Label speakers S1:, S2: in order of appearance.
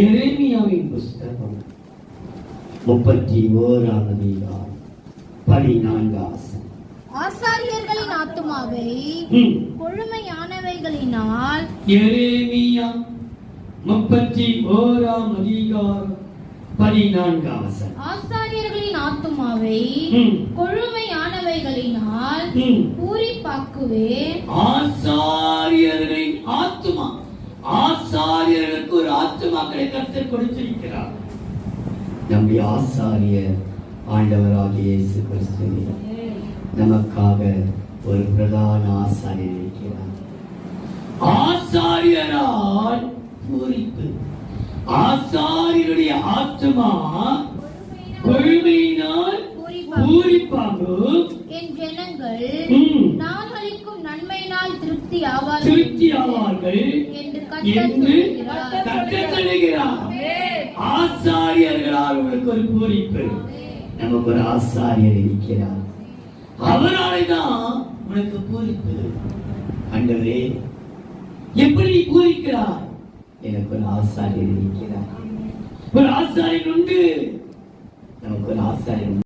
S1: எரேமியாவின் புஸ்தகம் 31ஆம் அதிகாரம் 14 வசனம்.
S2: ஆசாரியர்களின் ஆத்துமாவை கொழுமையானவைகளினால்.
S1: எரேமியா 31ஆம் அதிகாரம் 14 வசனம்.
S2: ஆசாரியர்களின் ஆத்துமாவை கொழுமையானவைகளினால் பூரிப்பாக்குவேன்.
S1: ஆசாரியர்களின் ஆத்துமா, ஆசாரியர்களுக்கு ஒரு ஆத்துமாக்களை கர்த்தர் கொடுத்திருக்கிறார். நம்முடைய ஆசாரியர் ஆண்டவராகிய இயேசு கிறிஸ்து நமக்காக ஒரு பிரதான ஆசாரியர் இருக்கிறார். ஆசாரியரால் பூரிப்பு. ஆசாரியருடைய ஆத்துமா கொள்மையினால் பூரிப்பாகும்.
S2: என் ஜனங்கள் நான் அளிக்கும் நன்மையினால் திருப்தி
S1: ஆவார்கள் என்று கர்த்தர் சொல்லுகிறார். ஆசாரியர்களால் உங்களுக்கு ஒரு பூரிப்பு. நமக்கு ஒரு ஆசாரியர் இருக்கிறார். அவராலே தான் உனக்கு பூரிப்பு. ஆண்டவரே, எப்படி பூரிக்கிறார்? எனக்கு ஒரு ஆசாரியர் இருக்கிறார். ஒரு ஆசாரியர் உண்டு. நமக்கு ஒரு ஆசாரியர்